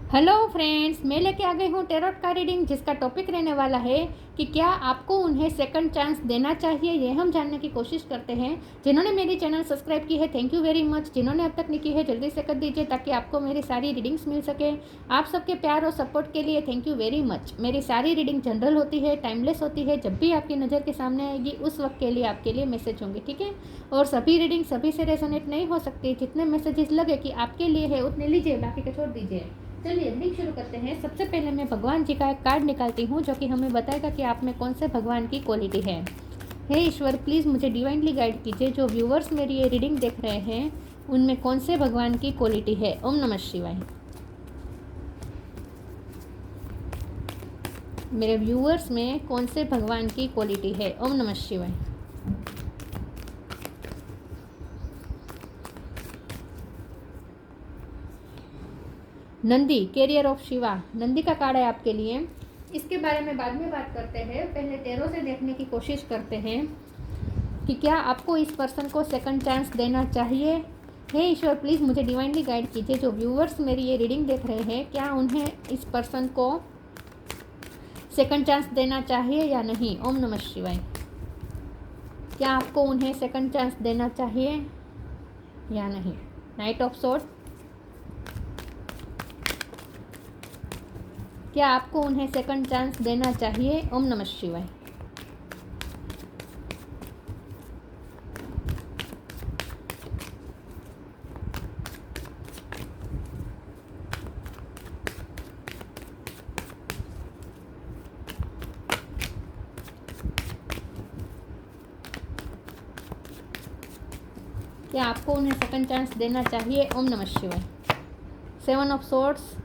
Hello friends, मैं लेके आ गई हूँ टेरोट का रीडिंग, जिसका टॉपिक रहने वाला है कि क्या आपको उन्हें सेकंड चांस देना चाहिए। ये हम जानने की कोशिश करते हैं। जिन्होंने मेरी चैनल सब्सक्राइब की है, थैंक यू वेरी मच। जिन्होंने अब तक नहीं की है, जल्दी से कर दीजिए ताकि आपको मेरी सारी रीडिंग्स मिल सके। आप सबके प्यार और सपोर्ट के लिए थैंक यू वेरी मच। मेरी सारी रीडिंग जनरल होती है, टाइमलेस होती है। जब भी आपकी नज़र के सामने आएगी उस वक्त के लिए आपके लिए मैसेज होंगे, ठीक है। और सभी रीडिंग सभी से रेजोनेट नहीं हो सकती। जितने मैसेजेस लगे कि आपके लिए है उतने लीजिए, बाकी को छोड़ दीजिए। चलिए रीडिंग शुरू करते हैं। सबसे पहले मैं भगवान जी का एक कार्ड निकालती हूँ जो कि हमें बताएगा कि आप में कौन से भगवान की क्वालिटी है। हे ईश्वर, प्लीज़ मुझे डिवाइनली गाइड कीजिए। जो व्यूवर्स मेरी ये रीडिंग देख रहे हैं उनमें कौन से भगवान की क्वालिटी है। ओम नमः शिवाय। मेरे व्यूवर्स में कौन से भगवान की क्वालिटी है। ओम नमः शिवाय। नंदी, कैरियर ऑफ शिवा, नंदी का कार्ड है आपके लिए। इसके बारे में बाद में बात करते हैं। पहले टेरो से देखने की कोशिश करते हैं कि क्या आपको इस पर्सन को सेकंड चांस देना चाहिए। हे ईश्वर, प्लीज़ मुझे डिवाइनली गाइड कीजिए। जो व्यूवर्स मेरी ये रीडिंग देख रहे हैं, क्या उन्हें इस पर्सन को सेकंड चांस देना चाहिए या नहीं। ओम नमः शिवाय। क्या आपको उन्हें सेकंड चांस देना चाहिए या नहीं। नाइट ऑफ सोर्ड, क्या आपको उन्हें सेकंड चांस देना चाहिए। ओम नमः शिवाय। क्या आपको उन्हें सेकंड चांस देना चाहिए। ओम नमः शिवाय। 7 of swords,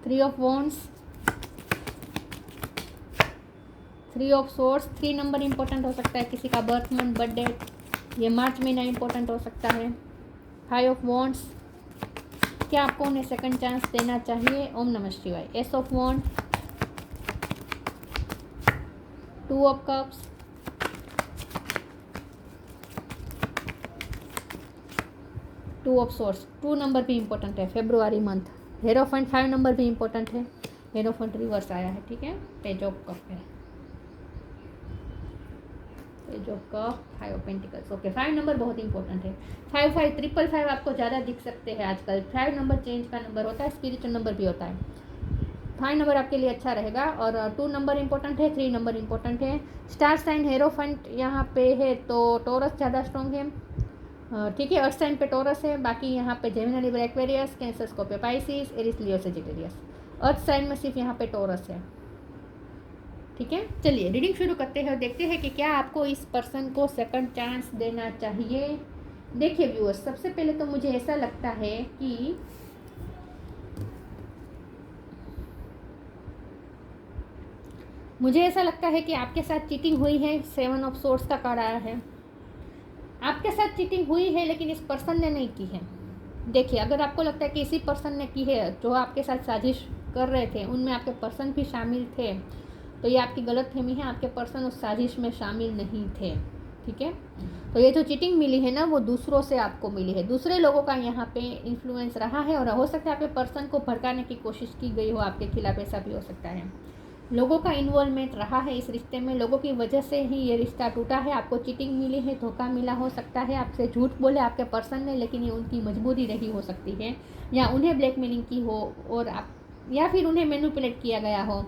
3 of wands, 3 of swords. 3 number important हो सकता है, किसी का बर्थ मंथ, बर्थडे, ये मार्च महीना इंपॉर्टेंट हो सकता है। 5 ऑफ वॉन्ड्स, क्या आपको उन्हें सेकंड चांस देना चाहिए। ओम नमः शिवाय। Ace of wand, 2 of cups, 2 of swords. 2 number भी इंपॉर्टेंट है, फेब्रुआरी मंथ। हेरोफेंट 5 नंबर भी इंपॉर्टेंट है। हेरोफेंट रिवर्स आया है, ठीक है। पेज ऑफ कप है, page of cup, 5 of pentacles. Okay, 5 number बहुत इंपॉर्टेंट है। 5 5 555 आपको ज़्यादा दिख सकते हैं आजकल। 5 नंबर चेंज का नंबर होता है, स्पिरिचुअल नंबर भी होता है। 5 नंबर आपके लिए अच्छा रहेगा। और 2 नंबर इंपॉर्टेंट है, 3 नंबर इंपॉर्टेंट है। स्टार साइन हेरोफेंट यहाँ पे है तो टोरस ज़्यादा स्ट्रॉन्ग है, ठीक है। अर्थ साइन पे टोरस है, बाकी यहाँ पे Gemini, Libra, Aquarius, Cancer, Scorpio, Pisces, Aries, Leo, Sagittarius. Earth sign में सिर्फ यहाँ पे टोरस है, ठीक है। चलिए रीडिंग शुरू करते हैं और देखते हैं कि क्या आपको इस पर्सन को सेकंड चांस देना चाहिए। देखिए व्यूअर्स, सबसे पहले तो मुझे ऐसा लगता है कि आपके साथ चीटिंग हुई है। 7 ऑफ सोर्ड्स का कार्ड आया है। आपके साथ चीटिंग हुई है लेकिन इस पर्सन ने नहीं की है। देखिए, अगर आपको लगता है कि इसी पर्सन ने की है, जो आपके साथ साजिश कर रहे थे उनमें आपके पर्सन भी शामिल थे, तो ये आपकी गलतफहमी है। आपके पर्सन उस साजिश में शामिल नहीं थे, ठीक है। तो ये जो चीटिंग मिली है ना, वो दूसरों से आपको मिली है। दूसरे लोगों का यहाँ पे इन्फ्लुएंस रहा है और हो सकता है आपके पर्सन को भड़काने की कोशिश की गई हो आपके खिलाफ, ऐसा भी हो सकता है। लोगों का इन्वॉल्वमेंट रहा है इस रिश्ते में, लोगों की वजह से ही ये रिश्ता टूटा है। आपको चीटिंग मिली है, धोखा मिला हो सकता है, आपसे झूठ बोले आपके पर्सन ने, लेकिन ये उनकी मजबूरी रही हो सकती है, या उन्हें ब्लैकमेलिंग की हो और आप, या फिर उन्हें मैनिपुलेट किया गया हो,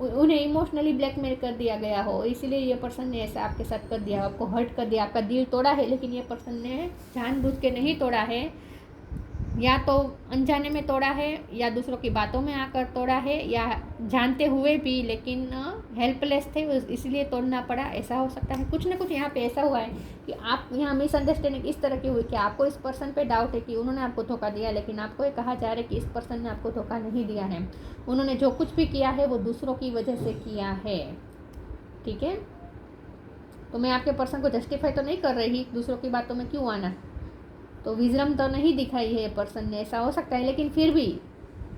उन्हें इमोशनली ब्लैकमेल कर दिया गया हो, इसलिए ये पर्सन ने ऐसा आपके साथ कर दिया, आपको हर्ट कर दिया, आपका दिल तोड़ा है। लेकिन ये पर्सन ने जानबूझ के नहीं तोड़ा है, या तो अनजाने में तोड़ा है, या दूसरों की बातों में आकर तोड़ा है, या जानते हुए भी लेकिन हेल्पलेस थे इसलिए तोड़ना पड़ा, ऐसा हो सकता है। कुछ ना कुछ यहाँ पे ऐसा हुआ है कि आप यहाँ मिसअंडरस्टैंडिंग इस तरह की हुई कि आपको इस पर्सन पे डाउट है कि उन्होंने आपको धोखा दिया, लेकिन आपको ये कहा जा रहा है कि इस पर्सन ने आपको धोखा नहीं दिया है। उन्होंने जो कुछ भी किया है वो दूसरों की वजह से किया है, ठीक है। तो मैं आपके पर्सन को जस्टिफाई तो नहीं कर रही, दूसरों की बातों में क्यों आना, तो विजडम तो नहीं दिखाई है पर्सन ने, ऐसा हो सकता है। लेकिन फिर भी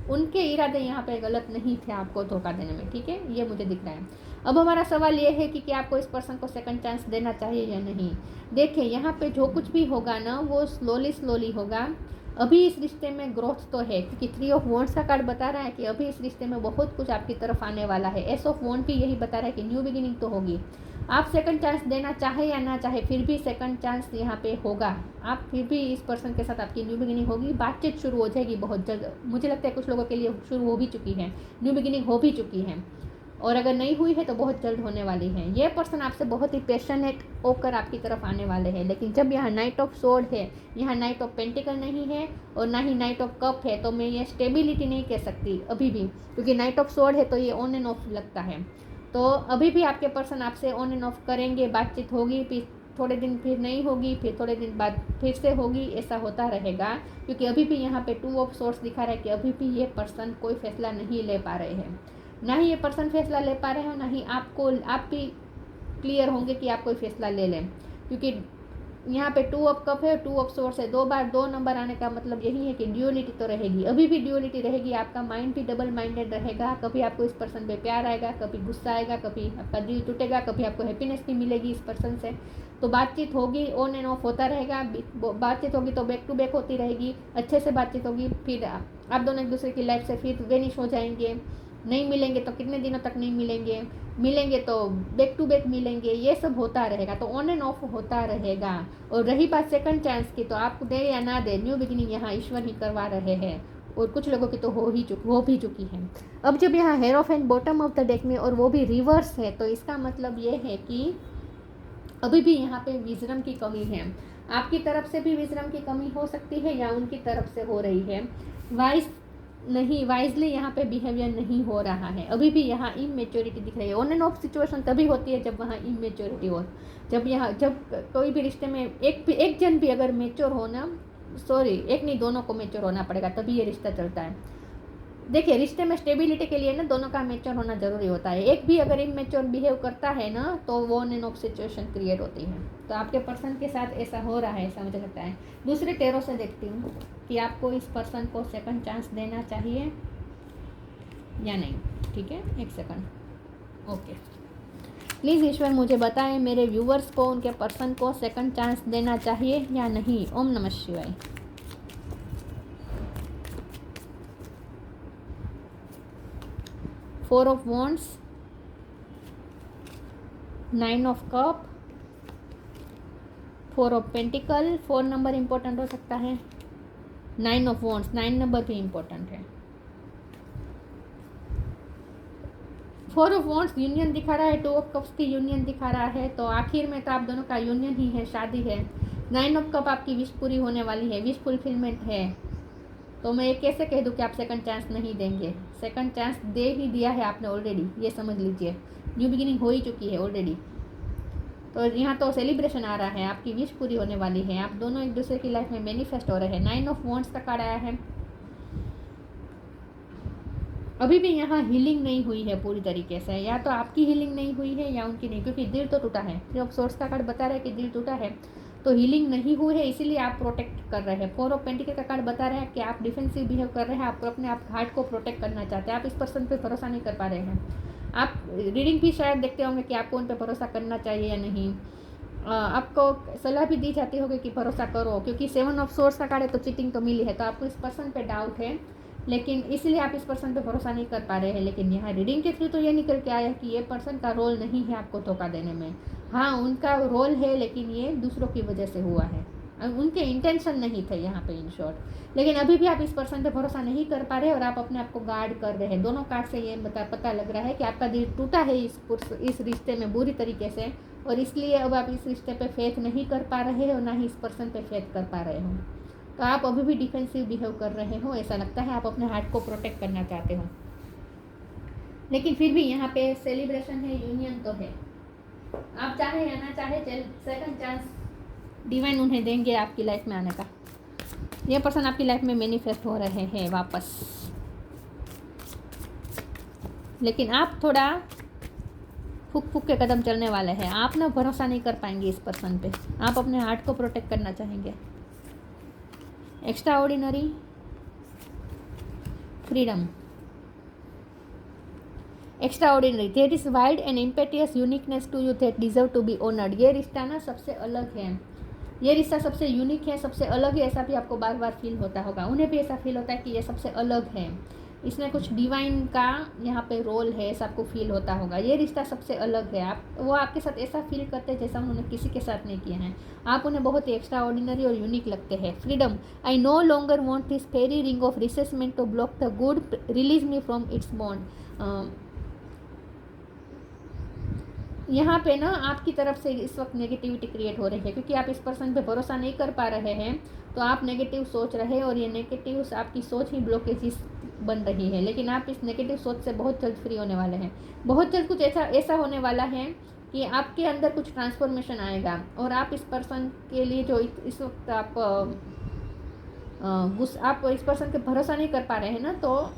उनके इरादे यहाँ पे गलत नहीं थे आपको धोखा देने में, ठीक है, ये मुझे दिख रहा है। अब हमारा सवाल ये है कि क्या आपको इस पर्सन को सेकंड चांस देना चाहिए या नहीं। देखिए यहाँ पे जो कुछ भी होगा ना वो स्लोली होगा। अभी इस रिश्ते में ग्रोथ तो है, क्योंकि 3 ऑफ वॉन्ड्स का कार्ड बता रहा है कि अभी इस रिश्ते में बहुत कुछ आपकी तरफ आने वाला है। एस ऑफ वॉन्ड भी यही बता रहा है कि न्यू बिगिनिंग तो होगी। आप सेकंड चांस देना चाहे या ना चाहे फिर भी सेकंड चांस यहाँ पे होगा। आप फिर भी इस पर्सन के साथ आपकी न्यू बिगिनिंग होगी, बातचीत शुरू हो जाएगी बहुत जल्द। मुझे लगता है कुछ लोगों के लिए शुरू हो भी चुकी है, न्यू बिगिनिंग हो भी चुकी है, और अगर नहीं हुई है तो बहुत जल्द होने वाली है। ये पर्सन आपसे बहुत ही पैशनेट होकर आपकी तरफ आने वाले हैं। लेकिन जब यहाँ नाइट ऑफ सोर्ड है, यहाँ नाइट ऑफ पेंटिकल नहीं है और ना ही नाइट ऑफ कप है, तो मैं ये स्टेबिलिटी नहीं कह सकती अभी भी, क्योंकि नाइट ऑफ सोर्ड है तो ये ऑन एंड ऑफ लगता है। तो अभी भी आपके पर्सन आपसे ऑन एंड ऑफ करेंगे, बातचीत होगी, फिर थोड़े दिन फिर नहीं होगी, फिर थोड़े दिन बाद फिर से होगी, ऐसा होता रहेगा। क्योंकि अभी भी यहाँ पे 2 ऑफ सोर्ड्स दिखा रहा है कि अभी भी ये पर्सन कोई फैसला नहीं ले पा रहे हैं। ना ही ये पर्सन फैसला ले पा रहे हैं, ना ही आप भी क्लियर होंगे कि आप कोई फैसला ले लें। क्योंकि यहाँ पे 2 ऑफ कप है, 2 ऑफ सोर्स है, 2 बार 2 नंबर आने का मतलब यही है कि ड्यूअलिटी तो रहेगी, अभी भी ड्यूअलिटी रहेगी। आपका माइंड भी डबल माइंडेड रहेगा। कभी आपको इस पर्सन पे प्यार आएगा, कभी गुस्सा आएगा, कभी आपका दिल टूटेगा, कभी आपको हैप्पीनेस भी मिलेगी इस पर्सन से। तो बातचीत होगी, ऑन एंड ऑफ होता रहेगा। बातचीत होगी तो बैक टू बैक होती रहेगी, अच्छे से बातचीत होगी। फिर आप दोनों एक दूसरे की लाइफ से फिर वेनिश हो जाएंगे। नहीं मिलेंगे तो कितने दिनों तक नहीं मिलेंगे, मिलेंगे तो बैक टू बैक मिलेंगे, ये सब होता रहेगा। तो ऑन एंड ऑफ होता रहेगा। और रही बात सेकंड चांस की, तो आप दे या ना दे, न्यू बिगिनिंग यहाँ ईश्वर ही करवा रहे हैं, और कुछ लोगों की तो हो भी चुकी है। अब जब यहाँ hierophant bottom of the deck में और वो भी रिवर्स है, तो इसका मतलब ये है कि अभी भी यहाँ पे विजडम की कमी है। आपकी तरफ से भी विजडम की कमी हो सकती है या उनकी तरफ से हो रही है। वाइजली यहाँ पे बिहेवियर नहीं हो रहा है। अभी भी यहाँ इमेच्योरिटी दिख रही है। ऑन एंड ऑफ सिचुएशन तभी होती है जब वहाँ इमेच्योरिटी हो। जब कोई भी रिश्ते में एक जन भी अगर मेच्योर हो ना, एक नहीं, दोनों को मेच्योर होना पड़ेगा, तभी ये रिश्ता चलता है। देखिए रिश्ते में स्टेबिलिटी के लिए ना दोनों का मेच्योर होना जरूरी होता है। एक भी अगर इमेच्योर बिहेव करता है ना, तो वो on end of situation create होती है। तो आपके पर्सन के साथ ऐसा हो रहा है, ऐसा मुझे लगता है। दूसरे टेरो से देखती हूँ कि आपको इस पर्सन को सेकंड चांस देना चाहिए या नहीं। ठीक है, एक सेकंड। ओके, प्लीज़ ईश्वर मुझे बताएं मेरे व्यूवर्स को उनके पर्सन को सेकंड चांस देना चाहिए या नहीं। ओम नमः शिवाय। Four of wands, 9 of cup, 4 of pentacle. 4 number important हो सकता है। 9 ऑफ वॉन्ड्स, 9 नंबर भी इम्पोर्टेंट है। 4 ऑफ वॉन्ड्स यूनियन दिखा रहा है, 2 ऑफ कप्स की यूनियन दिखा रहा है। तो आखिर में तो आप दोनों का यूनियन ही है, शादी है। 9 ऑफ कप आपकी विश पूरी होने वाली है, विश फुलफिलमेंट है। तो मैं ये कैसे कह दूँ कि आप सेकंड चांस नहीं देंगे। सेकंड चांस दे ही दिया है आपने ऑलरेडी, ये समझ लीजिए। न्यू बिगिनिंग हो ही चुकी है ऑलरेडी। तो यहाँ तो सेलिब्रेशन आ रहा है, आपकी विश पूरी होने वाली है। आप दोनों एक दूसरे की लाइफ में मैनिफेस्ट हो रहे हैं। 9 ऑफ वॉन्ड्स का कार्ड आया है। अभी भी यहाँ हीलिंग नहीं हुई है पूरी तरीके से, या तो आपकी हीलिंग नहीं हुई है या उनकी नहीं, क्योंकि दिल तो टूटा है। 3 ऑफ सोर्स का कार्ड बता रहा है कि दिल टूटा है, तो हीलिंग नहीं हुई है, इसीलिए आप प्रोटेक्ट कर रहे हैं। 4 ऑफ पेंटिकल का कार्ड बता रहा है कि आप डिफेंसिव बिहेव कर रहे हैं, आप अपने आप हार्ट को प्रोटेक्ट करना चाहते हैं। आप इस पर्सन पे भरोसा नहीं कर पा रहे हैं। आप रीडिंग भी शायद देखते होंगे कि आपको उन पर भरोसा करना चाहिए या नहीं। आपको सलाह भी दी जाती होगी कि भरोसा करो, क्योंकि 7 ऑफ सोर्स का कार्ड है, तो चीटिंग तो मिली है, तो आपको इस पर्सन पे डाउट है, लेकिन इसलिए आप इस पर्सन पे भरोसा नहीं कर पा रहे हैं। लेकिन यहाँ रीडिंग के थ्रू तो ये निकल के आया कि ये पर्सन का रोल नहीं है आपको धोखा देने में। हाँ, उनका रोल है, लेकिन ये दूसरों की वजह से हुआ है, उनके इंटेंशन नहीं थे यहाँ पे, इन शॉर्ट। लेकिन अभी भी आप इस पर्सन पे भरोसा नहीं कर पा रहे और आप अपने आप को गार्ड कर रहे हैं। दोनों कार्ड से ये पता लग रहा है कि आपका दिल टूटा है इस रिश्ते में बुरी तरीके से, और इसलिए अब आप इस रिश्ते पे फेथ नहीं कर पा रहे हो, ना ही इस पर्सन पे फेथ कर पा रहे हो। तो आप अभी भी डिफेंसिव बिहेव कर रहे हो, ऐसा लगता है। आप अपने हार्ट को प्रोटेक्ट करना चाहते हो, लेकिन फिर भी यहाँ पे सेलिब्रेशन है, यूनियन तो है। आप चाहे या ना चाहे सेकंड चांस डिवाइन उन्हें देंगे आपकी लाइफ में आने का। ये पर्सन आपकी लाइफ में मैनिफेस्ट हो रहे हैं वापस, लेकिन आप थोड़ा फूक के कदम चलने वाले हैं। आप ना भरोसा नहीं कर पाएंगे इस पर्सन पे, आप अपने हार्ट को प्रोटेक्ट करना चाहेंगे। Extraordinary, freedom, extraordinary, there is wild and impetuous uniqueness to you that deserve to be honoured. ये रिश्ता ना सबसे अलग है, ये रिश्ता सबसे यूनिक है, सबसे अलग है, ऐसा भी आपको बार बार फील होता होगा। उन्हें भी ऐसा फील होता है कि ये सबसे अलग है, इसमें कुछ डिवाइन का यहाँ पे रोल है, ऐसा आपको फील होता होगा। ये रिश्ता सबसे अलग है, आप वो आपके साथ ऐसा फील करते हैं जैसा उन्होंने किसी के साथ नहीं किया है। आप उन्हें बहुत ही एक्स्ट्रा ऑर्डिनरी और यूनिक लगते हैं। Freedom, I no longer want this fairy ring of resentment to block the good, release me from its bond. यहाँ पे ना आपकी तरफ से इस वक्त नेगेटिविटी क्रिएट हो रही है, क्योंकि आप इस पर्सन पे भरोसा नहीं कर पा रहे हैं, तो आप नेगेटिव सोच रहे हैं और ये नेगेटिव आपकी सोच ही ब्लॉकेजेस बन रही है। लेकिन आप इस नेगेटिव सोच से बहुत जल्द फ्री होने वाले हैं। बहुत जल्द कुछ ऐसा होने वाला है कि आपके अंदर कुछ ट्रांसफॉर्मेशन आएगा और आप इस पर्सन के लिए जो इस वक्त आप इस पर्सन पे भरोसा नहीं कर पा रहे हैं ना, तो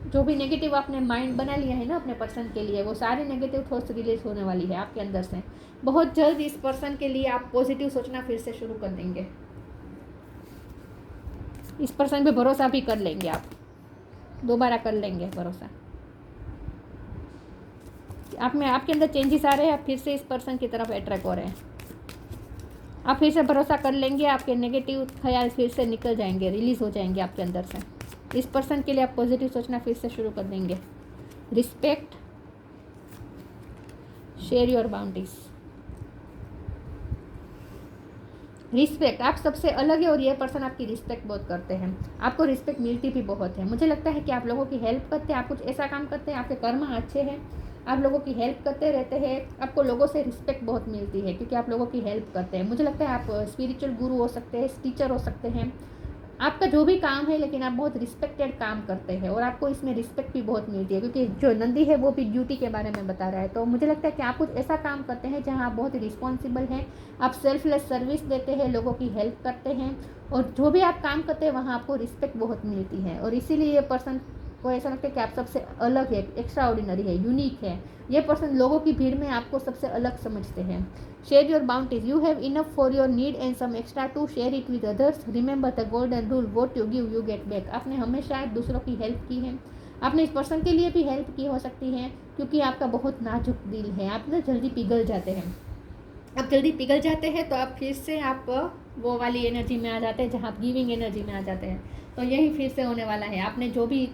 जो भी नेगेटिव आपने माइंड बना लिया है ना अपने पर्सन के लिए, वो सारी नेगेटिव थॉट्स रिलीज होने वाली है आपके अंदर से। बहुत जल्द इस पर्सन के लिए आप पॉजिटिव सोचना फिर से शुरू कर देंगे, इस पर्सन पे भरोसा भी कर लेंगे, आप दोबारा कर लेंगे भरोसा। आप में आपके अंदर चेंजेस आ रहे हैं, आप फिर से इस पर्सन की तरफ अट्रैक्ट हो रहे हैं, आप फिर से भरोसा कर लेंगे, आपके नेगेटिव ख्याल फिर से निकल जाएंगे, रिलीज हो जाएंगे आपके अंदर से। इस पर्सन के लिए आप पॉजिटिव सोचना फिर से शुरू कर देंगे। Respect, share your boundaries. Respect, आप सबसे अलग है और ये पर्सन आपकी रिस्पेक्ट बहुत करते हैं, आपको रिस्पेक्ट मिलती भी बहुत है। मुझे लगता है कि आप लोगों की हेल्प करते हैं, आप कुछ ऐसा काम करते हैं, आपके कर्म अच्छे हैं, आप लोगों की हेल्प करते रहते हैं, आपको लोगों से रिस्पेक्ट बहुत मिलती है क्योंकि आप लोगों की हेल्प करते हैं। मुझे लगता है आप स्पिरिचुअल गुरु हो सकते हैं, टीचर हो सकते हैं, आपका जो भी काम है, लेकिन आप बहुत रिस्पेक्टेड काम करते हैं और आपको इसमें रिस्पेक्ट भी बहुत मिलती है, क्योंकि जो नंदी है वो भी ड्यूटी के बारे में बता रहा है। तो मुझे लगता है कि आप कुछ ऐसा काम करते हैं जहां आप बहुत ही रिस्पॉन्सिबल हैं, आप सेल्फलेस सर्विस देते हैं, लोगों की हेल्प करते हैं, और जो भी आप काम करते हैं वहाँ आपको रिस्पेक्ट बहुत मिलती है। और इसीलिए ये पर्सन को ऐसा लगता है कि आप सबसे अलग है, एक्स्ट्रा ऑर्डिनरी है, यूनिक है। ये पर्सन लोगों की भीड़ में आपको सबसे अलग समझते हैं। Share your boundaries, you have enough for your need and some extra to share it with others. Remember the golden rule, what you give you get back. आपने हमेशा दूसरों की हेल्प की है, आपने इस पर्सन के लिए भी हेल्प की हो सकती है, क्योंकि आपका बहुत नाजुक दिल है, आप ना जल्दी पिघल जाते हैं। आप जल्दी पिघल जाते हैं तो आप फिर से आप वो वाली एनर्जी में आ जाते हैं जहाँ आप गिविंग एनर्जी में आ जाते हैं। तो यही फिर से होने वाला है। आपने जो भी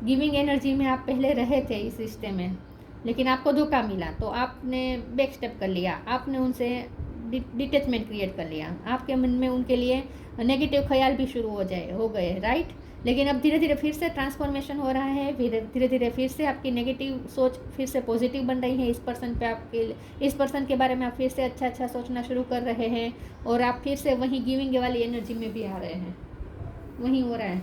गिविंग एनर्जी में आप पहले रहे थे इस रिश्ते में, लेकिन आपको धोखा मिला, तो आपने बैक स्टेप कर लिया, आपने उनसे डिटैचमेंट क्रिएट कर लिया, आपके मन में उनके लिए नेगेटिव ख्याल भी शुरू हो गए, राइट। लेकिन अब धीरे धीरे फिर से ट्रांसफॉर्मेशन हो रहा है, धीरे धीरे फिर से आपकी नेगेटिव सोच फिर से पॉजिटिव बन रही है। इस पर्सन पे इस पर्सन के बारे में आप फिर से अच्छा सोचना शुरू कर रहे हैं और आप फिर से वहीं गिविंग वाली एनर्जी में भी आ रहे हैं, वहीं हो रहा है।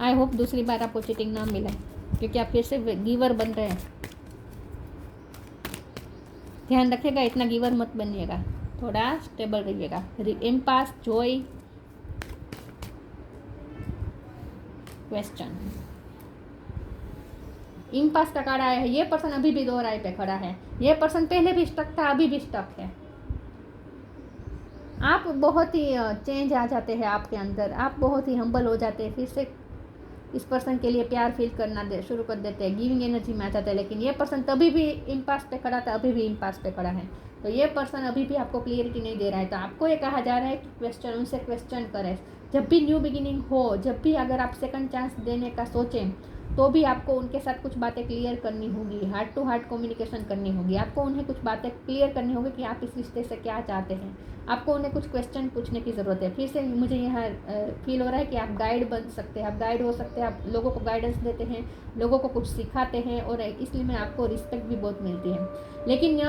आई होप दूसरी बार आपको चीटिंग ना मिले, क्योंकि आप फिर से गिवर बन रहे हैं। ध्यान रखिएगा, इतना गिवर मत बनिएगा, थोड़ा स्टेबल रहिएगा। Impasse, Joy, question. इम्पास का कार्ड आया है। ये पर्सन अभी भी 2 राय पे खड़ा है, ये पर्सन पहले भी स्टक था, अभी भी स्टक है। आप बहुत ही चेंज आ जाते हैं आपके अंदर, आप बहुत ही हम्बल हो जाते हैं, फिर से इस पर्सन के लिए प्यार फील करना शुरू कर देते हैं, गिविंग एनर्जी में आ जाता है। लेकिन ये पर्सन तभी भी इम्पास पे खड़ा था, अभी भी इम्पास पे खड़ा है। तो ये पर्सन अभी भी आपको क्लियरिटी नहीं दे रहा है। तो आपको ये कहा जा रहा है कि उनसे क्वेश्चन करें। जब भी न्यू बिगिनिंग हो, जब भी अगर आप सेकंड चांस देने का सोचें, तो भी आपको उनके साथ कुछ बातें क्लियर करनी होगी, हार्ट टू हार्ट कम्युनिकेशन करनी होगी। आपको उन्हें कुछ बातें क्लियर करनी होगी कि आप इस रिश्ते से क्या चाहते हैं। आपको उन्हें कुछ क्वेश्चन पूछने की ज़रूरत है। फिर से मुझे यहाँ फील हो रहा है कि आप गाइड बन सकते हैं, आप गाइड हो सकते हैं, आप लोगों को गाइडेंस देते हैं, लोगों को कुछ सिखाते हैं, और इसलिए में आपको रिस्पेक्ट भी बहुत मिलती है। लेकिन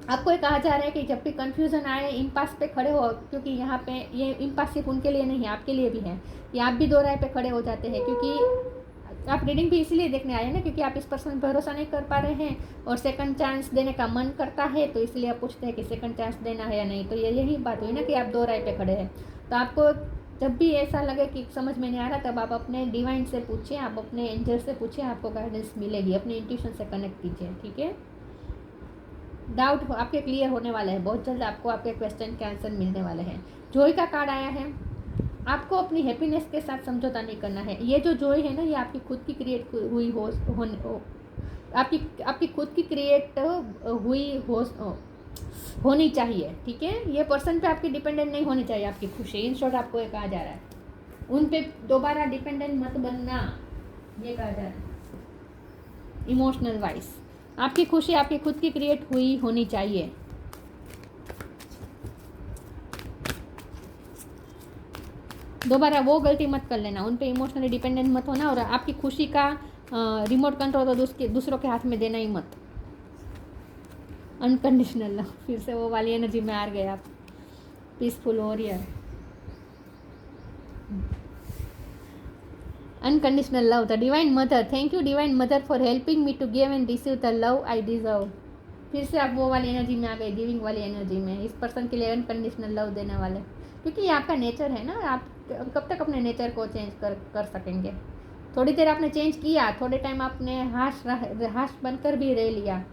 आपको ये कहा जा रहा है कि जब भी कन्फ्यूज़न आए, इम्पास पे खड़े हो, क्योंकि यहाँ पे ये इम्पास सिर्फ उनके लिए नहीं है, आपके लिए भी है। कि आप भी 2 राय पे खड़े हो जाते हैं, क्योंकि आप रीडिंग भी इसलिए देखने आए हैं ना, क्योंकि आप इस पर्सन पर भरोसा नहीं कर पा रहे हैं और सेकंड चांस देने का मन करता है, तो इसलिए आप पूछते हैं कि सेकंड चांस देना है या नहीं। तो यही बात हुई ना कि आप 2 राय पे खड़े हैं। तो आपको जब भी ऐसा लगे कि समझ में नहीं आ रहा, तब आप अपने डिवाइन से पूछिए, आप अपने एंजल से पूछिए, आपको गाइडेंस मिलेगी। अपने इंट्यूशन से कनेक्ट कीजिए, ठीक है। डाउट आपके क्लियर होने वाले हैं, बहुत जल्द आपको आपके क्वेश्चन के आंसर मिलने वाले हैं। जॉय का कार्ड आया है। आपको अपनी हैप्पीनेस के साथ समझौता नहीं करना है। ये जो जॉय है ना, ये आपकी खुद की क्रिएट हुई आपकी खुद की क्रिएट हुई होनी चाहिए, ठीक है। ये पर्सन पे आपकी डिपेंडेंट नहीं होनी चाहिए आपकी खुशी। इन शॉर्ट आपको ये कहा जा रहा है, उन पे दोबारा डिपेंडेंट मत बनना, ये कहा जा रहा है इमोशनल वाइज। आपकी खुशी आपकी खुद की क्रिएट हुई होनी चाहिए। दोबारा वो गलती मत कर लेना, उन पे इमोशनली डिपेंडेंट मत होना, और आपकी खुशी का रिमोट कंट्रोल तो दूसरों के हाथ में देना ही मत। अनकंडीशनल लव, फिर से वो वाली एनर्जी में आ गए आप। Peaceful warrior, unconditional love, the divine mother, thank you divine mother for helping me to give and receive the love I deserve. फिर से आप वो वाली एनर्जी में आ गए, गिविंग वाली एनर्जी में। इस पर्सन के लिए अनकंडीशनल लव देने वाले, क्योंकि ये आपका नेचर है ना। आप कब तक अपने नेचर को चेंज कर सकेंगे? थोड़ी देर आपने चेंज किया, थोड़े टाइम आपने हाश बनकर भी रह लिया,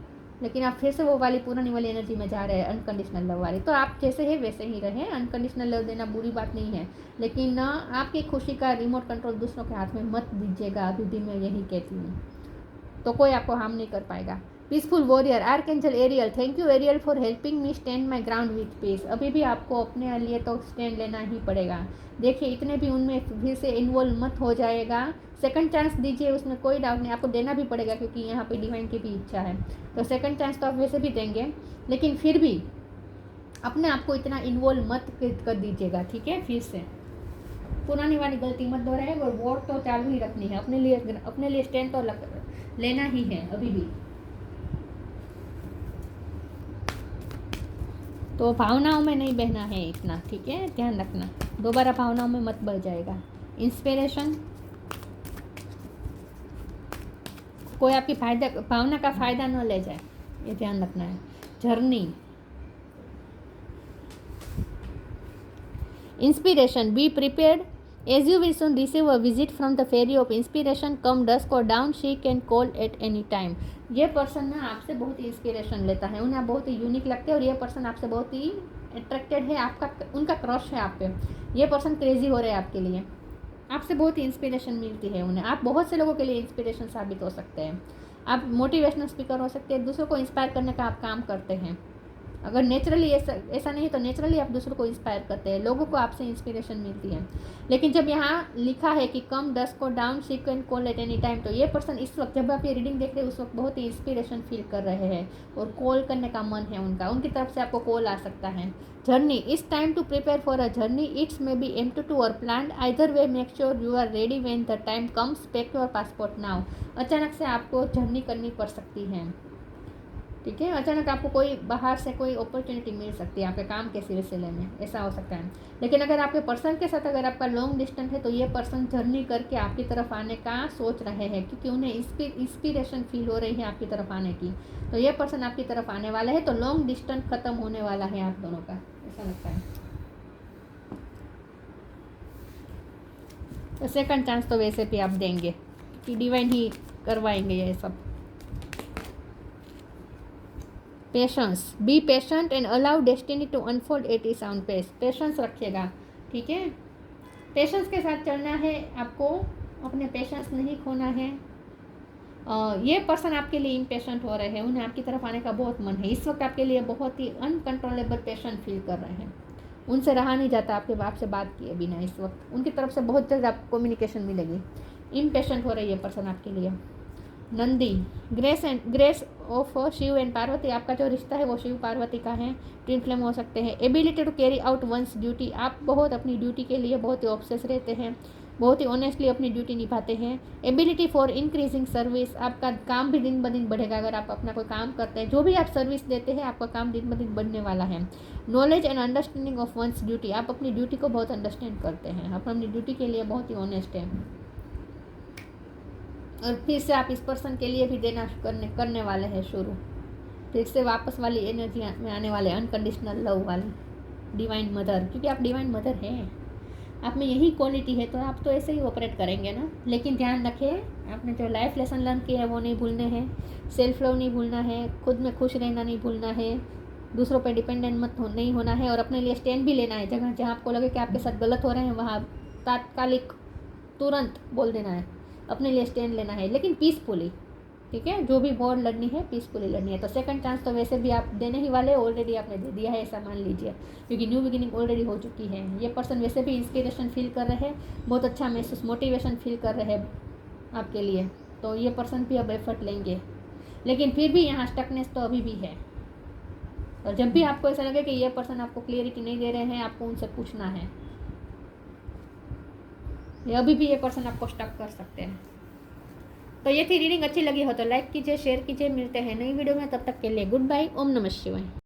लेकिन आप फिर से वो वाली पुरानी वाली एनर्जी में जा रहे हैं, अनकंडीशनल लव वाली। तो आप जैसे हैं वैसे ही रहें। अनकंडीशनल लव देना बुरी बात नहीं है, लेकिन आपकी खुशी का रिमोट कंट्रोल दूसरों के हाथ में मत दीजिएगा। अभी भी मैं यही कहती हूँ, तो कोई आपको हार्म नहीं कर पाएगा। Peaceful warrior, archangel Ariel, thank you Ariel for helping me stand my ground with peace. अभी भी आपको अपने लिए तो स्टैंड लेना ही पड़ेगा। देखिए, इतने भी उनमें फिर से इन्वॉल्व मत हो जाएगा। सेकंड चांस दीजिए, उसमें कोई डाउट नहीं, आपको देना भी पड़ेगा, क्योंकि यहाँ पे डिवाइन की भी इच्छा है। तो सेकंड चांस तो आप वैसे भी देंगे, लेकिन फिर भी अपने आप को इतना इन्वॉल्व मत कर दीजिएगा, ठीक है। फिर से पुरानी वाली गलती मत दोहराए, और वोट तो चालू ही रखनी है। अपने लिए स्टैंड तो लेना ही है अभी भी। तो भावनाओं में नहीं बहना है इतना, ठीक है, ध्यान रखना। दोबारा भावनाओं में मत बढ़ जाएगा। इंस्पिरेशन, कोई आपकी भावना का फ़ायदा न ले जाए, ये ध्यान रखना है। Journey, inspiration, be prepared as you will soon receive a visit from the fairy of inspiration, come dusk और dawn, she can call at any time. ये पर्सन ना आपसे बहुत ही इंस्पिरेशन लेता है, उन्हें आप बहुत ही यूनिक लगते हैं, और ये पर्सन आपसे बहुत ही अट्रैक्टेड है, उनका क्रश है आप पे। ये पर्सन क्रेजी हो रहे हैं आपके लिए, आपसे बहुत ही इंस्पिरेशन मिलती है उन्हें। आप बहुत से लोगों के लिए इंस्पिरेशन साबित हो सकते हैं। आप मोटिवेशनल स्पीकर हो सकते हैं, दूसरों को इंस्पायर करने का आप काम करते हैं। अगर नेचुरली ऐसा नहीं तो नेचुरली आप दूसरों को इंस्पायर करते हैं, लोगों को आपसे इंस्पिरेशन मिलती है। लेकिन जब यहाँ लिखा है कि कम डस्क को down, she can call at any time, तो ये पर्सन इस वक्त जब आप ये रीडिंग देख रहे हैं उस वक्त बहुत ही इंस्पिरेशन फील कर रहे हैं, और कॉल करने का मन है उनकी तरफ से आपको कॉल आ सकता है। Journey, it's time to prepare for a journey, it's may be M22 or plan, either way make sure you are ready when the time comes, pack your passport now. अचानक से आपको जर्नी करनी पड़ सकती है, ठीक है। अचानक आपको कोई बाहर से कोई अपॉर्चुनिटी मिल सकती है आपके काम के सिलसिले में, ऐसा हो सकता है। लेकिन अगर आपके पर्सन के साथ अगर आपका लॉन्ग डिस्टेंस है, तो ये पर्सन जर्नी करके आपकी तरफ आने का सोच रहे हैं, क्योंकि उन्हें इंस्पिरेशन फील हो रही है आपकी तरफ आने की। तो ये पर्सन आपकी तरफ आने वाला है, तो लॉन्ग डिस्टेंस खत्म होने वाला है आप दोनों का, ऐसा लगता है। तो सेकंड चांस तो वैसे भी आप देंगे, कि डिवाइन ही करवाएंगे ये सब। Patience, be patient and allow destiny to unfold at its own pace. Patience रखिएगा, ठीक है। पेशेंस के साथ चलना है आपको, अपने पेशेंस नहीं खोना है। ये पर्सन आपके लिए इम्पेशेंट हो रहे हैं, उन्हें आपकी तरफ आने का बहुत मन है। इस वक्त आपके लिए बहुत ही अनकंट्रोलेबल पेशन फील कर रहे हैं, उनसे रहा नहीं जाता आपके बाप से बात किए बिना। इस वक्त उनकी तरफ से बहुत जल्द आपको कम्युनिकेशन मिलेगी। इम्पेशेंट हो रही है पर्सन आपके लिए। Nandi, grace of Shiva and Parvati, आपका जो रिश्ता है वो शिव पार्वती का है, ट्विन फ्लेम हो सकते हैं। Ability to carry out one's duty, आप बहुत अपनी ड्यूटी के लिए बहुत ही ऑब्सेस रहते हैं, बहुत ही ऑनेस्टली अपनी ड्यूटी निभाते हैं। एबिलिटी फॉर इंक्रीजिंग सर्विस, आपका काम भी दिन ब दिन बढ़ेगा। अगर आप अपना कोई काम करते हैं, जो भी आप सर्विस देते हैं, आपका काम दिन ब दिन बढ़ने वाला है। Knowledge and understanding of once duty, आप अपनी ड्यूटी को बहुत अंडरस्टैंड करते हैं, आप अपनी ड्यूटी के लिए बहुत ही ऑनेस्ट हैं। और फिर से आप इस पर्सन के लिए भी देना करने वाले हैं शुरू, फिर से वापस वाली एनर्जी में आने वाले, अनकंडीशनल लव वाली डिवाइन मदर, क्योंकि आप डिवाइन मदर हैं, आप में यही क्वालिटी है, तो आप तो ऐसे ही ऑपरेट करेंगे ना। लेकिन ध्यान रखें, आपने जो लाइफ लेसन लर्न किया है वो नहीं भूलने हैं, सेल्फ लव नहीं भूलना है, खुद में खुश रहना नहीं भूलना है, दूसरों पर डिपेंडेंट नहीं होना है, और अपने लिए स्टैंड भी लेना है। जहाँ आपको लगे कि आपके साथ गलत हो रहे हैं, वहाँ तात्कालिक तुरंत बोल देना है, अपने लिए स्टैंड लेना है, लेकिन पीसफुली, ठीक है। जो भी वॉर लड़नी है पीसफुली लड़नी है। तो सेकंड चांस तो वैसे भी आप देने ही वाले, ऑलरेडी आपने दे दिया है ऐसा मान लीजिए, क्योंकि न्यू बिगिनिंग ऑलरेडी हो चुकी है। ये पर्सन वैसे भी इंस्पिरेशन फील कर रहे हैं, बहुत अच्छा महसूस मोटिवेशन फील कर रहे हैं आपके लिए। तो ये पर्सन भी अब एफर्ट लेंगे, लेकिन फिर भी यहाँ स्टकनेस तो अभी भी है। और जब भी आपको ऐसा लगे कि ये पर्सन आपको क्लियरिटी नहीं दे रहे हैं, आपको उनसे पूछना है। ये अभी भी ये पर्सन आपको स्टक कर सकते हैं। तो ये थी रीडिंग। अच्छी लगी हो तो लाइक कीजिए, शेयर कीजिए। मिलते हैं नई वीडियो में, तब तक के लिए गुड बाय। ओम नमः शिवाय।